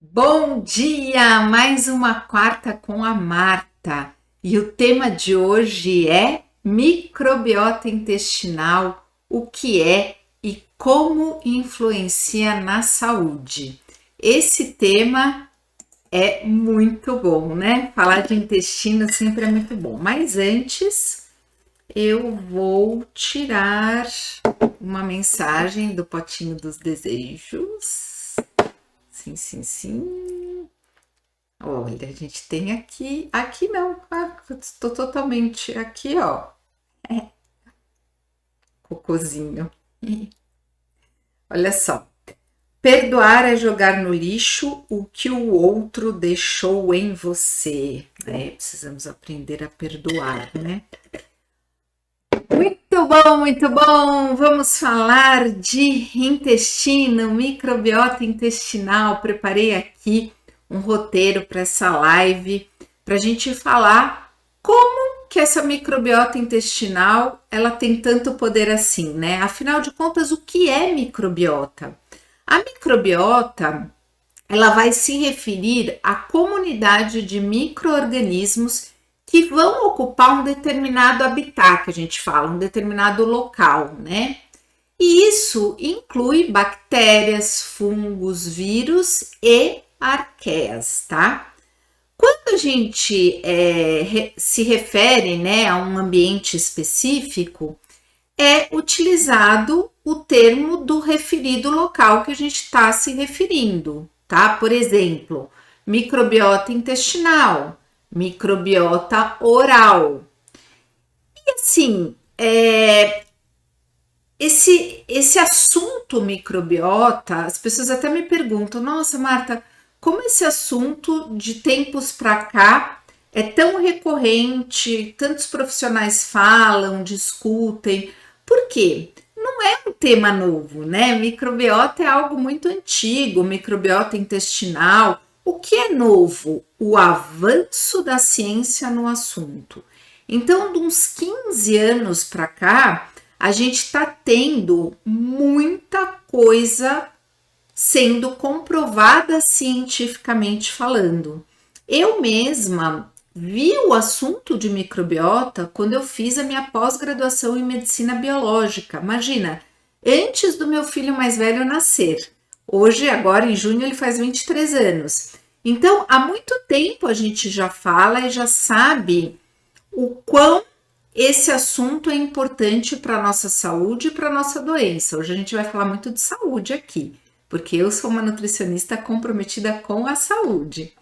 Bom dia! Mais uma quarta com a Marta. E o tema de hoje é microbiota intestinal, o que é e como influencia na saúde. Esse tema é muito bom, né? Falar de intestino sempre é muito bom. Mas antes, eu vou tirar uma mensagem do potinho dos desejos. Sim, sim, sim. Olha, a gente tem aqui não, estou totalmente aqui, ó, cocôzinho. Olha só, perdoar é jogar no lixo o que o outro deixou em você. Precisamos aprender a perdoar, né? Muito bom, muito bom! Vamos falar de intestino, microbiota intestinal. Preparei aqui um roteiro para essa live para a gente falar como que essa microbiota intestinal ela tem tanto poder assim, né? Afinal de contas, o que é microbiota? A microbiota ela vai se referir à comunidade de micro-organismos que vão ocupar um determinado habitat, que a gente fala, um determinado local, né? E isso inclui bactérias, fungos, vírus e arqueias, tá? Quando a gente se refere, né, a um ambiente específico, é utilizado o termo do referido local que a gente está se referindo, tá? Por exemplo, microbiota intestinal, microbiota oral. E assim, esse assunto microbiota, as pessoas até me perguntam, nossa, Marta, como esse assunto de tempos para cá é tão recorrente, tantos profissionais falam, discutem, por quê? Não é um tema novo, né? Microbiota é algo muito antigo, microbiota intestinal. O que é novo? O avanço da ciência no assunto. Então, de uns 15 anos para cá, a gente está tendo muita coisa sendo comprovada cientificamente falando. Eu mesma vi o assunto de microbiota quando eu fiz a minha pós-graduação em medicina biológica. Imagina, antes do meu filho mais velho nascer. Hoje, agora em junho, ele faz 23 anos. Então, há muito tempo a gente já fala e já sabe o quão esse assunto é importante para a nossa saúde e para a nossa doença. Hoje a gente vai falar muito de saúde aqui, porque eu sou uma nutricionista comprometida com a saúde.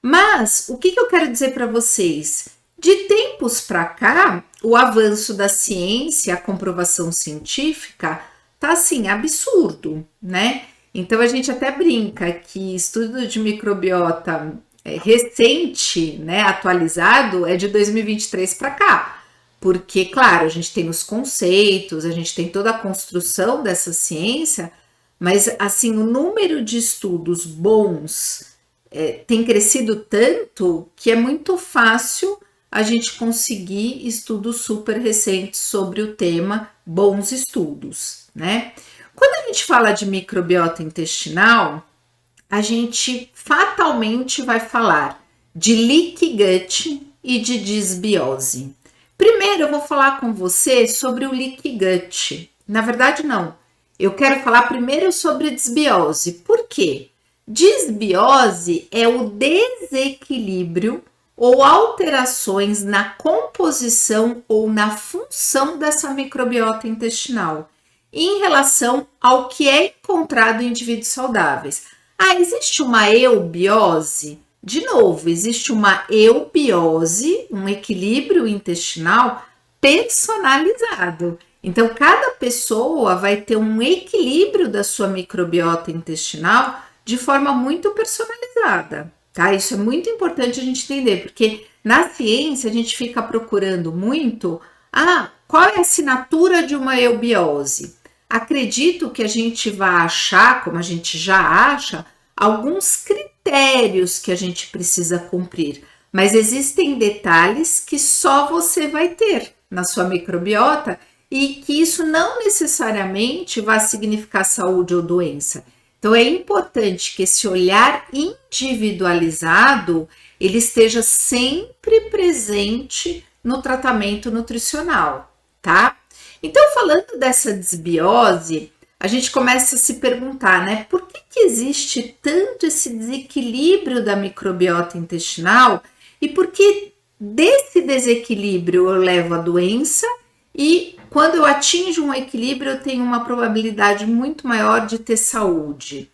Mas o que eu quero dizer para vocês? De tempos para cá, o avanço da ciência, a comprovação científica, tá assim absurdo, né? Então a gente até brinca que estudo de microbiota recente, né, atualizado, é de 2023 para cá. Porque, claro, a gente tem os conceitos, a gente tem toda a construção dessa ciência, mas assim, o número de estudos bons tem crescido tanto que é muito fácil a gente conseguir estudos super recentes sobre o tema, bons estudos, né? Quando a gente fala de microbiota intestinal, a gente fatalmente vai falar de leaky gut e de disbiose. Primeiro eu vou falar com você sobre o leaky gut. Na verdade, não. Eu quero falar primeiro sobre disbiose. Por quê? Disbiose é o desequilíbrio ou alterações na composição ou na função dessa microbiota intestinal em relação ao que é encontrado em indivíduos saudáveis. Ah, existe uma eubiose? De novo, existe uma eubiose, um equilíbrio intestinal personalizado. Então, cada pessoa vai ter um equilíbrio da sua microbiota intestinal de forma muito personalizada, tá? Isso é muito importante a gente entender, porque na ciência a gente fica procurando muito, qual é a assinatura de uma eubiose? Acredito que a gente vai achar, como a gente já acha, alguns critérios que a gente precisa cumprir, mas existem detalhes que só você vai ter na sua microbiota e que isso não necessariamente vai significar saúde ou doença. Então é importante que esse olhar individualizado ele esteja sempre presente no tratamento nutricional, tá? Então, falando dessa desbiose, a gente começa a se perguntar, né? Por que existe tanto esse desequilíbrio da microbiota intestinal e por que desse desequilíbrio eu levo a doença e quando eu atinjo um equilíbrio eu tenho uma probabilidade muito maior de ter saúde?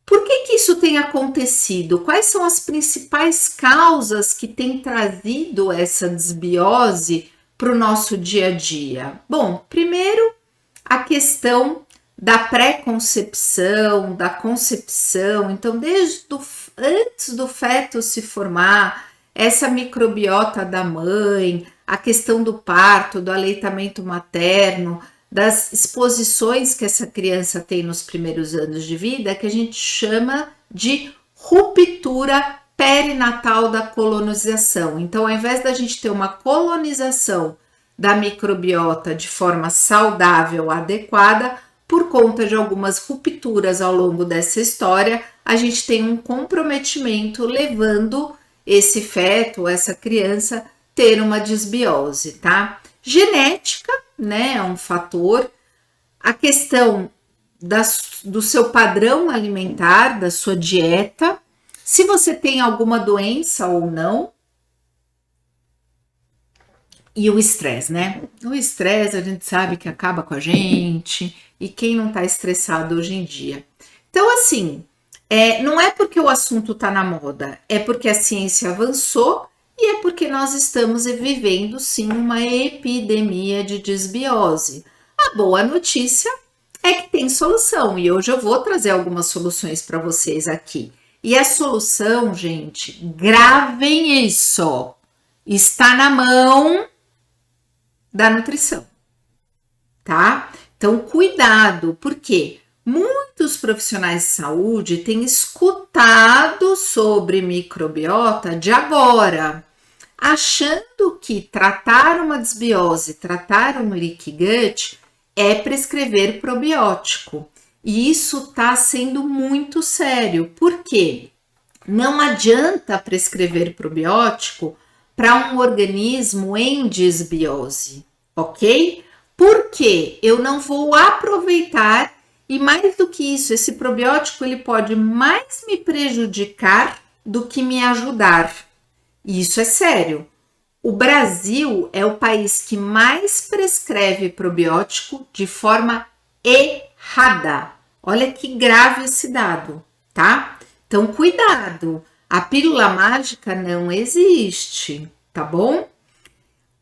Por que isso tem acontecido? Quais são as principais causas que têm trazido essa desbiose para o nosso dia a dia? Bom, primeiro, a questão da pré-concepção, da concepção. Então, antes do feto se formar, essa microbiota da mãe, a questão do parto, do aleitamento materno, das exposições que essa criança tem nos primeiros anos de vida, que a gente chama de ruptura perinatal da colonização. Então, ao invés da gente ter uma colonização da microbiota de forma saudável, adequada, por conta de algumas rupturas ao longo dessa história, a gente tem um comprometimento levando esse feto, essa criança, ter uma desbiose, tá? Genética, né, é um fator. A questão do seu padrão alimentar, da sua dieta, se você tem alguma doença ou não. E o estresse, né? O estresse a gente sabe que acaba com a gente, e quem não tá estressado hoje em dia? Então, assim, não é porque o assunto tá na moda, é porque a ciência avançou e é porque nós estamos vivendo, sim, uma epidemia de desbiose. A boa notícia é que tem solução, e hoje eu vou trazer algumas soluções para vocês aqui. E a solução, gente, gravem isso, está na mão da nutrição, tá? Então, cuidado, porque muitos profissionais de saúde têm escutado sobre microbiota de agora, achando que tratar uma desbiose, tratar um leaky gut é prescrever probiótico. E isso está sendo muito sério. Por quê? Não adianta prescrever probiótico para um organismo em desbiose, ok? Porque eu não vou aproveitar e mais do que isso, esse probiótico ele pode mais me prejudicar do que me ajudar. E isso é sério. O Brasil é o país que mais prescreve probiótico de forma errada. Olha que grave esse dado, tá? Então, cuidado. A pílula mágica não existe, tá bom?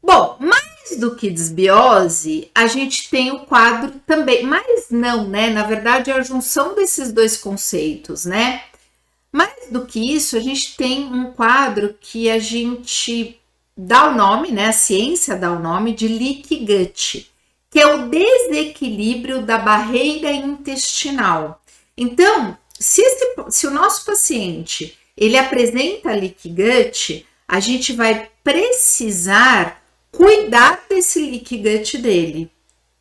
Bom, mais do que desbiose, a gente tem o quadro também, mas não, né? Na verdade, é a junção desses dois conceitos, né? Mais do que isso, a gente tem um quadro que a gente dá o nome, né? A ciência dá o nome de leaky gut, que é o desequilíbrio da barreira intestinal. Então, se o nosso paciente ele apresenta leaky gut, a gente vai precisar cuidar desse leaky gut dele.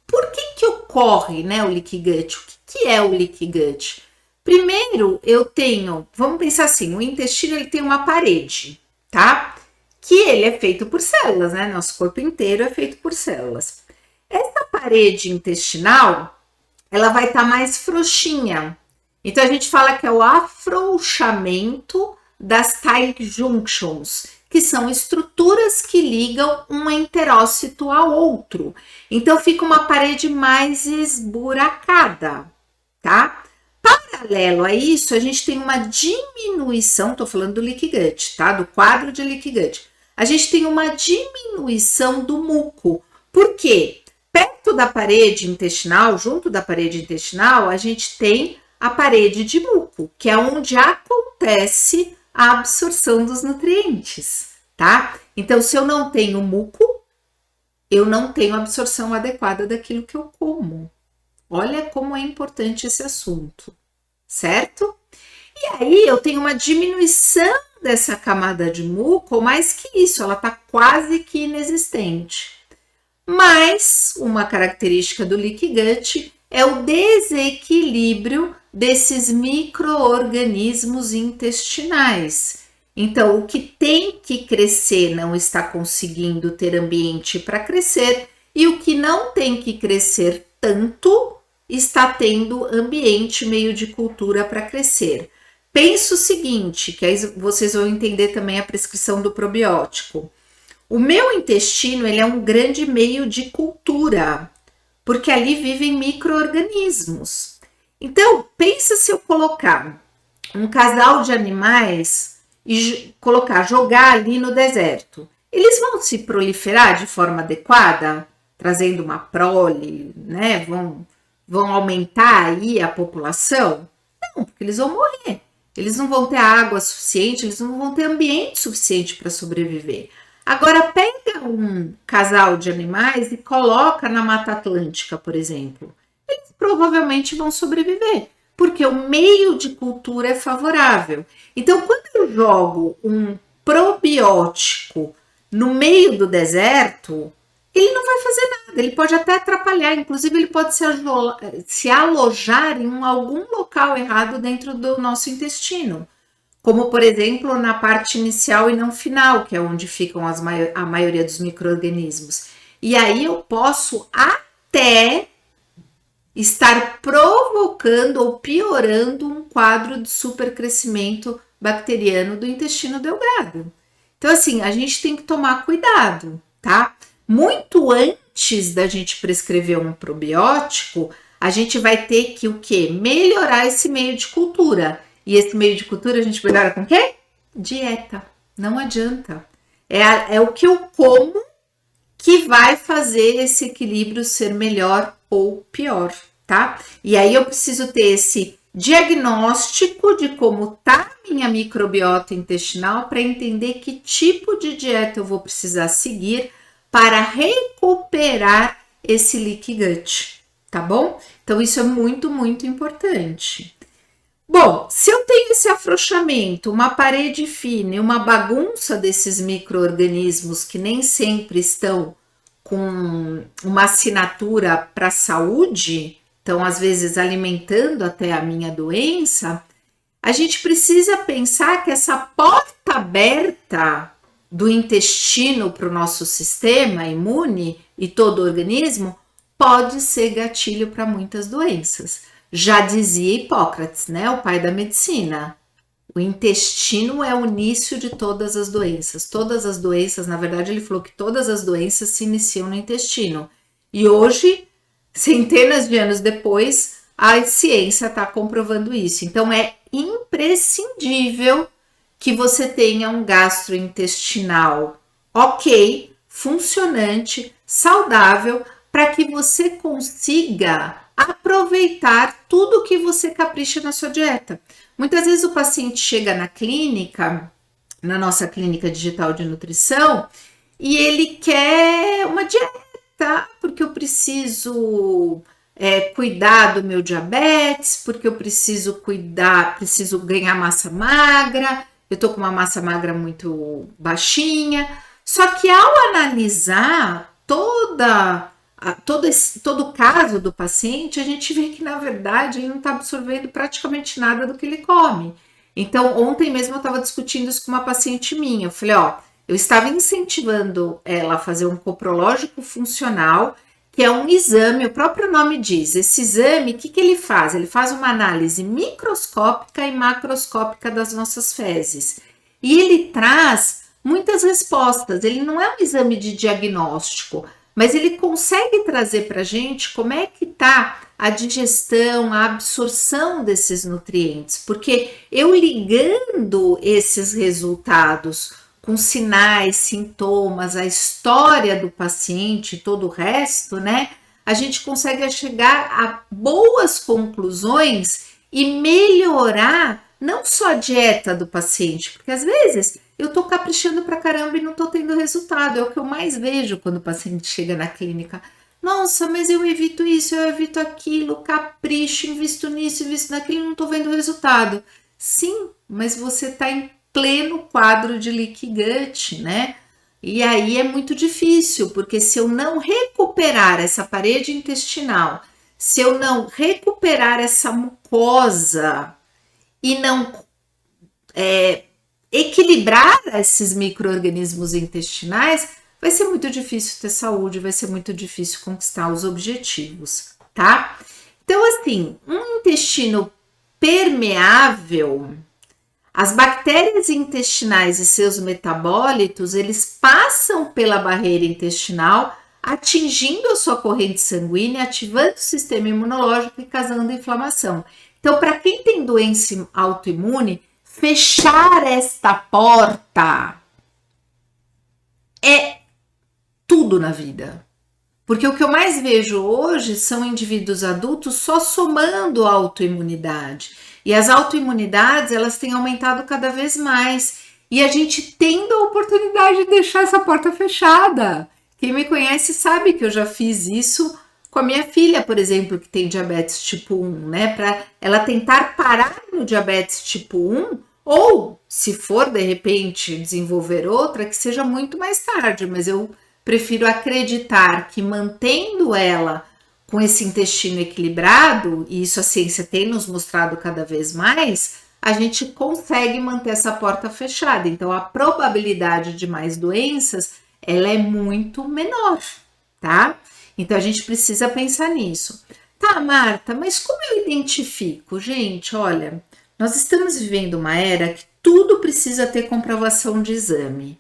Por que ocorre, né, o leaky gut? O que é o leaky gut? Primeiro, eu tenho, vamos pensar assim, o intestino ele tem uma parede, tá? Que ele é feito por células, né? Nosso corpo inteiro é feito por células. Essa parede intestinal, ela vai estar mais frouxinha. Então, a gente fala que é o afrouxamento das tight junctions, que são estruturas que ligam um enterócito ao outro. Então, fica uma parede mais esburacada, tá? Paralelo a isso, a gente tem uma diminuição, tô falando do leaky gut, tá? Do quadro de leaky gut. A gente tem uma diminuição do muco. Por quê? Perto da parede intestinal, junto da parede intestinal, a gente tem a parede de muco, que é onde acontece a absorção dos nutrientes, tá? Então, se eu não tenho muco, eu não tenho absorção adequada daquilo que eu como. Olha como é importante esse assunto, certo? E aí, eu tenho uma diminuição dessa camada de muco, ou mais que isso, ela tá quase que inexistente. Mas, uma característica do leaky gut é o desequilíbrio desses micro-organismos intestinais. Então, o que tem que crescer não está conseguindo ter ambiente para crescer, e o que não tem que crescer tanto está tendo ambiente, meio de cultura para crescer. Pensa o seguinte, que aí vocês vão entender também a prescrição do probiótico. O meu intestino, ele é um grande meio de cultura, porque ali vivem micro-organismos. Então, pensa se eu colocar um casal de animais e jogar ali no deserto. Eles vão se proliferar de forma adequada, trazendo uma prole, né? Vão aumentar aí a população? Não, porque eles vão morrer. Eles não vão ter água suficiente, eles não vão ter ambiente suficiente para sobreviver. Agora, pega um casal de animais e coloca na Mata Atlântica, por exemplo. Eles provavelmente vão sobreviver, porque o meio de cultura é favorável. Então, quando eu jogo um probiótico no meio do deserto, ele não vai fazer nada, ele pode até atrapalhar, inclusive ele pode se alojar em algum local errado dentro do nosso intestino, como por exemplo na parte inicial e não final, que é onde ficam a maioria dos micro-organismos. E aí eu posso até estar provocando ou piorando um quadro de supercrescimento bacteriano do intestino delgado. Então assim, a gente tem que tomar cuidado, tá? Muito antes da gente prescrever um probiótico, a gente vai ter que o quê? Melhorar esse meio de cultura. E esse meio de cultura a gente melhora com o quê? Dieta. Não adianta. É o que eu como que vai fazer esse equilíbrio ser melhor ou pior, tá? E aí eu preciso ter esse diagnóstico de como tá a minha microbiota intestinal para entender que tipo de dieta eu vou precisar seguir para recuperar esse leaky gut, tá bom? Então isso é muito, muito importante. Bom, se eu tenho esse afrouxamento, uma parede fina e uma bagunça desses micro-organismos que nem sempre estão com uma assinatura para a saúde, então às vezes alimentando até a minha doença, a gente precisa pensar que essa porta aberta do intestino para o nosso sistema imune e todo o organismo pode ser gatilho para muitas doenças. Já dizia Hipócrates, né, o pai da medicina. O intestino é o início de todas as doenças. Todas as doenças, na verdade, ele falou que todas as doenças se iniciam no intestino. E hoje, centenas de anos depois, a ciência está comprovando isso. Então, é imprescindível que você tenha um gastrointestinal ok, funcionante, saudável, para que você consiga aproveitar tudo que você capricha na sua dieta. Muitas vezes o paciente chega na clínica, na nossa clínica digital de nutrição, e ele quer uma dieta, porque eu preciso cuidar do meu diabetes, porque eu preciso ganhar massa magra, eu tô com uma massa magra muito baixinha. Só que ao analisar todo o caso do paciente, a gente vê que, na verdade, ele não está absorvendo praticamente nada do que ele come. Então, ontem mesmo eu estava discutindo isso com uma paciente minha. Eu falei, eu estava incentivando ela a fazer um coprológico funcional, que é um exame, o próprio nome diz. Esse exame, o que ele faz? Ele faz uma análise microscópica e macroscópica das nossas fezes. E ele traz muitas respostas. Ele não é um exame de diagnóstico, mas ele consegue trazer para a gente como é que está a digestão, a absorção desses nutrientes, porque eu ligando esses resultados com sinais, sintomas, a história do paciente e todo o resto, né, a gente consegue chegar a boas conclusões e melhorar não só a dieta do paciente, porque às vezes eu tô caprichando pra caramba e não tô tendo resultado. É o que eu mais vejo quando o paciente chega na clínica. Nossa, mas eu evito isso, eu evito aquilo, capricho, invisto nisso, invisto naquilo, não tô vendo resultado. Sim, mas você tá em pleno quadro de leaky gut, né? E aí é muito difícil, porque se eu não recuperar essa parede intestinal, se eu não recuperar essa mucosa e não equilibrar esses micro-organismos intestinais, vai ser muito difícil ter saúde, vai ser muito difícil conquistar os objetivos, tá? Então, assim, um intestino permeável, as bactérias intestinais e seus metabólitos, eles passam pela barreira intestinal, atingindo a sua corrente sanguínea, ativando o sistema imunológico e causando inflamação. Então, para quem tem doença autoimune, fechar esta porta é tudo na vida. Porque o que eu mais vejo hoje são indivíduos adultos só somando autoimunidade. E as autoimunidades, elas têm aumentado cada vez mais. E a gente tendo a oportunidade de deixar essa porta fechada. Quem me conhece sabe que eu já fiz isso com a minha filha, por exemplo, que tem diabetes tipo 1, né? Para ela tentar parar no diabetes tipo 1, ou, se for, de repente, desenvolver outra, que seja muito mais tarde, mas eu prefiro acreditar que mantendo ela com esse intestino equilibrado, e isso a ciência tem nos mostrado cada vez mais, a gente consegue manter essa porta fechada. Então, a probabilidade de mais doenças, ela é muito menor, tá? Então, a gente precisa pensar nisso. Tá, Marta, mas como eu identifico? Gente, olha, nós estamos vivendo uma era que tudo precisa ter comprovação de exame.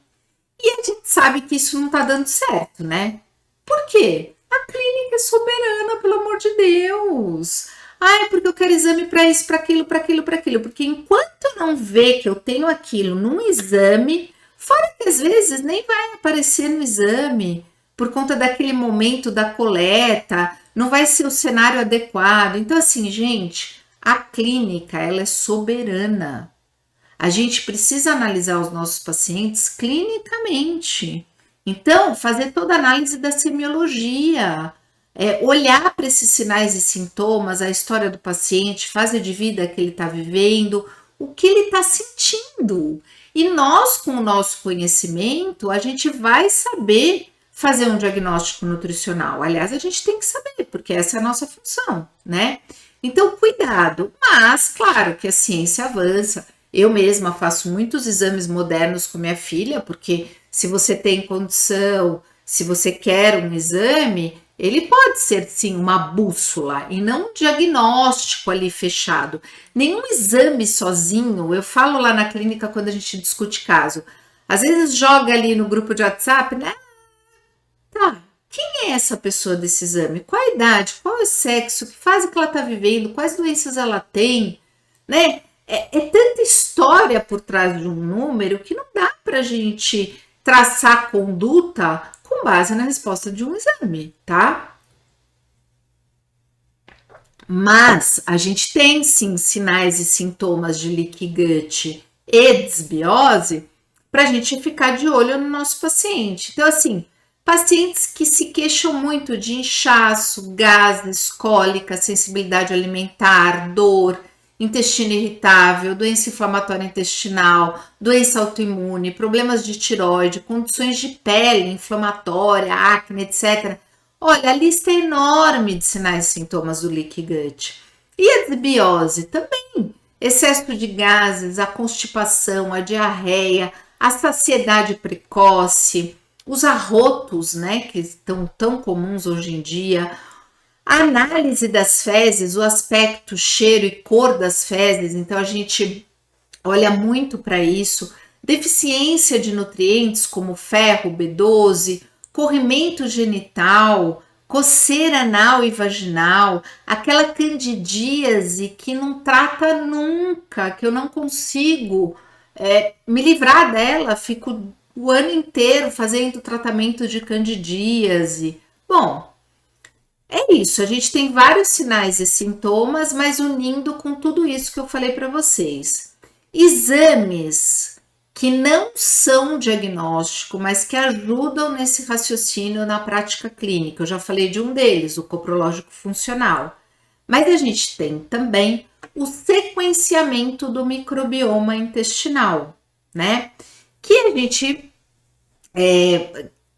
E a gente sabe que isso não tá dando certo, né? Por quê? A clínica é soberana, pelo amor de Deus. Ah, é porque eu quero exame para isso, para aquilo, para aquilo, para aquilo. Porque enquanto não vê que eu tenho aquilo num exame, fora que às vezes nem vai aparecer no exame, por conta daquele momento da coleta, não vai ser o cenário adequado. Então, assim, gente, a clínica, ela é soberana. A gente precisa analisar os nossos pacientes clinicamente. Então, fazer toda a análise da semiologia, olhar para esses sinais e sintomas, a história do paciente, fase de vida que ele está vivendo, o que ele está sentindo. E nós, com o nosso conhecimento, a gente vai saber fazer um diagnóstico nutricional. Aliás, a gente tem que saber, porque essa é a nossa função, né? Então, cuidado. Mas, claro que a ciência avança. Eu mesma faço muitos exames modernos com minha filha, porque se você tem condição, se você quer um exame, ele pode ser sim uma bússola e não um diagnóstico ali fechado. Nenhum exame sozinho, eu falo lá na clínica quando a gente discute caso, às vezes joga ali no grupo de WhatsApp, né? Tá, quem é essa pessoa desse exame? Qual a idade? Qual é o sexo? Que fase que ela está vivendo? Quais doenças ela tem? Né? É tanta história por trás de um número que não dá para a gente traçar conduta com base na resposta de um exame, tá? Mas a gente tem sim sinais e sintomas de leaky gut e desbiose para a gente ficar de olho no nosso paciente. Então, assim, pacientes que se queixam muito de inchaço, gases, cólica, sensibilidade alimentar, dor, intestino irritável, doença inflamatória intestinal, doença autoimune, problemas de tireoide, condições de pele inflamatória, acne, etc. Olha, a lista é enorme de sinais e sintomas do leaky gut. E a desbiose também. Excesso de gases, a constipação, a diarreia, a saciedade precoce, os arrotos, né, que estão tão comuns hoje em dia, a análise das fezes, o aspecto, cheiro e cor das fezes, então a gente olha muito para isso. Deficiência de nutrientes como ferro, B12, corrimento genital, coceira anal e vaginal, aquela candidíase que não trata nunca, que eu não consigo me livrar dela, fico o ano inteiro fazendo tratamento de candidíase. Bom, é isso, a gente tem vários sinais e sintomas, mas unindo com tudo isso que eu falei para vocês. Exames que não são diagnóstico, mas que ajudam nesse raciocínio na prática clínica. Eu já falei de um deles, o coprológico funcional. Mas a gente tem também o sequenciamento do microbioma intestinal, né? Que a gente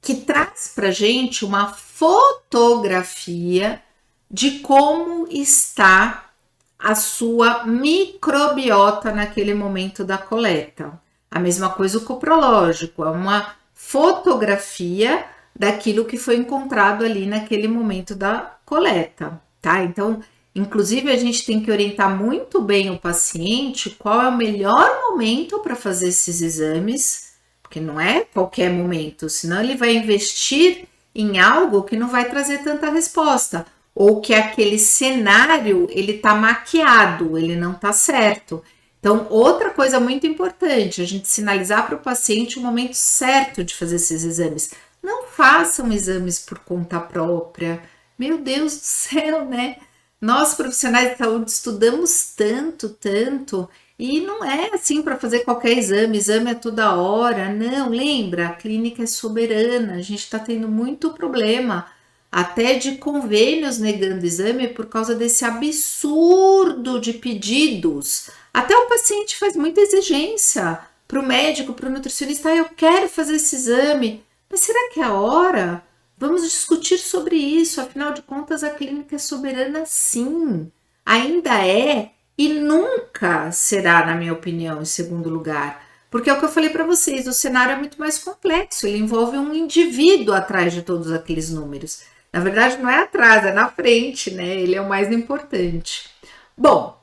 que traz para gente uma fotografia de como está a sua microbiota naquele momento da coleta. A mesma coisa o coprológico, é uma fotografia daquilo que foi encontrado ali naquele momento da coleta, tá? Então, inclusive, a gente tem que orientar muito bem o paciente qual é o melhor momento para fazer esses exames, porque não é qualquer momento, senão ele vai investir em algo que não vai trazer tanta resposta, ou que aquele cenário ele tá maquiado, ele não tá certo. Então, outra coisa muito importante, a gente sinalizar para o paciente o momento certo de fazer esses exames. Não façam exames por conta própria. Meu Deus do céu, né? Nós, profissionais de saúde, estudamos tanto, tanto, e não é assim para fazer qualquer exame, exame é toda hora. Não, lembra? A clínica é soberana, a gente está tendo muito problema, até de convênios negando exame por causa desse absurdo de pedidos. Até o paciente faz muita exigência para o médico, para o nutricionista, eu quero fazer esse exame, mas será que é a hora? Vamos discutir sobre isso, afinal de contas a clínica é soberana sim, ainda é e nunca será, na minha opinião, em segundo lugar. Porque é o que eu falei para vocês, o cenário é muito mais complexo, ele envolve um indivíduo atrás de todos aqueles números. Na verdade, não é atrás, é na frente, né? Ele é o mais importante. Bom,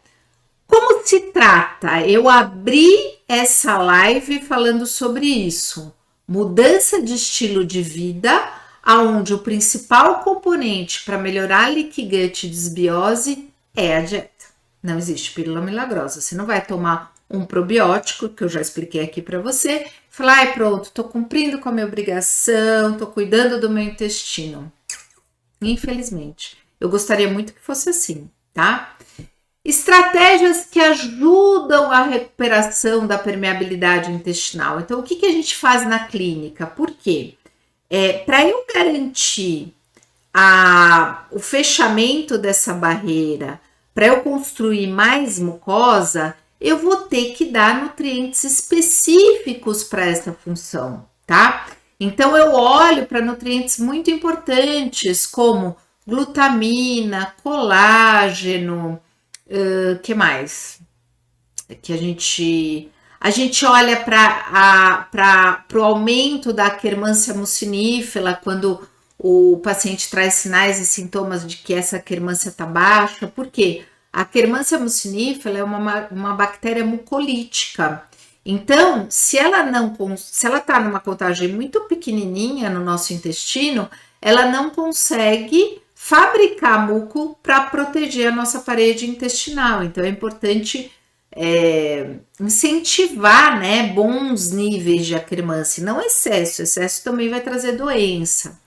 como se trata? Eu abri essa live falando sobre isso. Mudança de estilo de vida, onde o principal componente para melhorar a leaky gut e desbiose é a dieta. Não existe pílula milagrosa. Você não vai tomar um probiótico, que eu já expliquei aqui para você, e falar, ai, pronto, tô cumprindo com a minha obrigação, tô cuidando do meu intestino. Infelizmente. Eu gostaria muito que fosse assim, tá? Estratégias que ajudam a recuperação da permeabilidade intestinal. Então, o que a gente faz na clínica? Por quê? Para eu garantir o fechamento dessa barreira, para eu construir mais mucosa, eu vou ter que dar nutrientes específicos para essa função, tá? Então, eu olho para nutrientes muito importantes, como glutamina, colágeno, que mais? Que a gente olha para o aumento da quermância mucinífera quando o paciente traz sinais e sintomas de que essa quermância está baixa. Por quê? A quermância mucinífera é uma bactéria mucolítica. Então, se ela está numa contagem muito pequenininha no nosso intestino, ela não consegue fabricar muco para proteger a nossa parede intestinal. Então, é importante incentivar, né, bons níveis de acremância, não excesso. Excesso também vai trazer doença.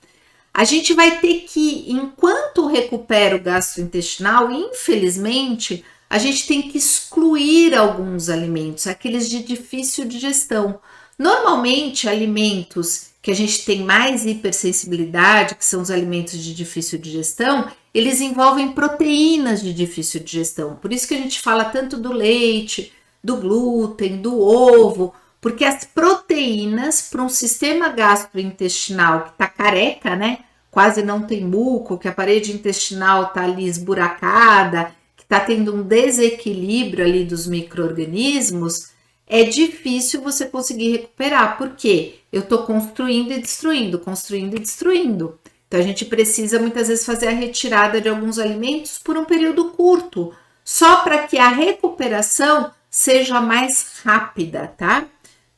A gente vai ter que, enquanto recupera o gastrointestinal, infelizmente, a gente tem que excluir alguns alimentos, aqueles de difícil digestão. Normalmente, alimentos que a gente tem mais hipersensibilidade, que são os alimentos de difícil digestão, eles envolvem proteínas de difícil digestão. Por isso que a gente fala tanto do leite, do glúten, do ovo, porque as proteínas para um sistema gastrointestinal que está careca, né? Quase não tem muco, que a parede intestinal está ali esburacada, que está tendo um desequilíbrio ali dos micro-organismos, é difícil você conseguir recuperar. Por quê? Eu estou construindo e destruindo, construindo e destruindo. Então, a gente precisa muitas vezes fazer a retirada de alguns alimentos por um período curto, só para que a recuperação seja mais rápida, tá?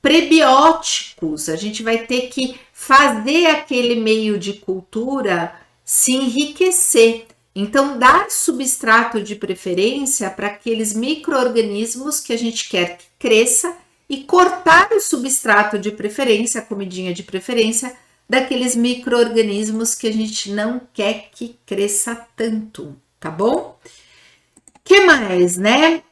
Prebióticos, a gente vai ter que fazer aquele meio de cultura se enriquecer. Então, dar substrato de preferência para aqueles micro-organismos que a gente quer que cresça e cortar o substrato de preferência, a comidinha de preferência, daqueles micro-organismos que a gente não quer que cresça tanto, tá bom? Que mais, né?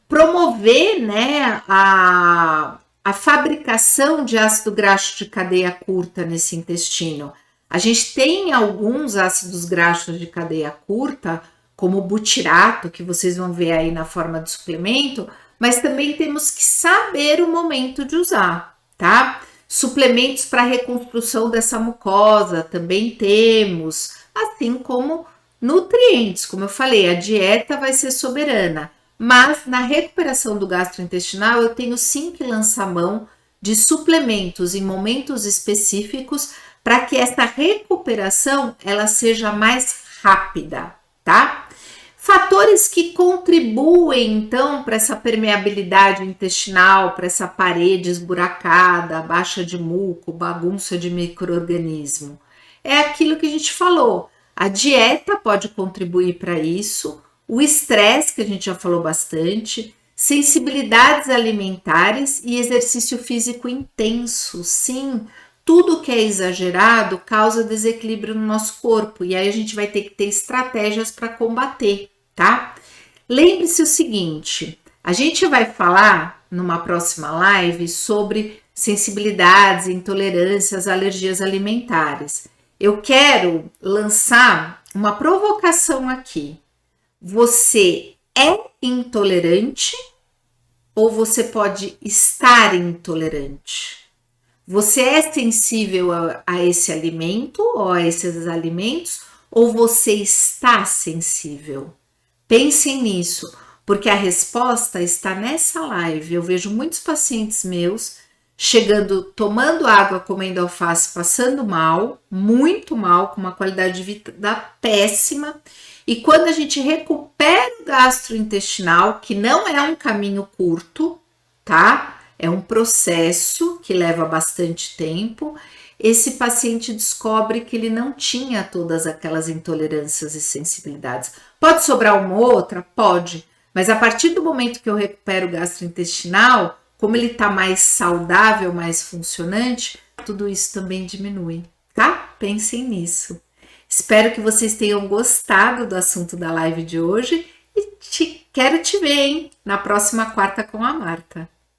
Promover, né, a fabricação de ácido graxo de cadeia curta nesse intestino. A gente tem alguns ácidos graxos de cadeia curta, como o butirato, que vocês vão ver aí na forma de suplemento, mas também temos que saber o momento de usar, tá? Suplementos para reconstrução dessa mucosa também temos, assim como nutrientes, como eu falei, a dieta vai ser soberana, mas na recuperação do gastrointestinal eu tenho sim que lançar mão de suplementos em momentos específicos para que essa recuperação ela seja mais rápida, tá? Fatores que contribuem, então, para essa permeabilidade intestinal, para essa parede esburacada, baixa de muco, bagunça de micro-organismo. É aquilo que a gente falou. A dieta pode contribuir para isso, o estresse, que a gente já falou bastante, sensibilidades alimentares e exercício físico intenso. Sim, tudo que é exagerado causa desequilíbrio no nosso corpo e aí a gente vai ter que ter estratégias para combater, tá? Lembre-se o seguinte, a gente vai falar numa próxima live sobre sensibilidades, intolerâncias, alergias alimentares. Eu quero lançar uma provocação aqui. Você é intolerante ou você pode estar intolerante? Você é sensível a esse alimento ou a esses alimentos ou você está sensível? Pensem nisso, porque a resposta está nessa live. Eu vejo muitos pacientes meus chegando, tomando água, comendo alface, passando mal, muito mal, com uma qualidade de vida péssima. E quando a gente recupera o gastrointestinal, que não é um caminho curto, tá? É um processo que leva bastante tempo. Esse paciente descobre que ele não tinha todas aquelas intolerâncias e sensibilidades. Pode sobrar uma ou outra? Pode. Mas a partir do momento que eu recupero o gastrointestinal, como ele está mais saudável, mais funcionante, tudo isso também diminui, tá? Pensem nisso. Espero que vocês tenham gostado do assunto da live de hoje e quero te ver, hein, na próxima quarta com a Marta.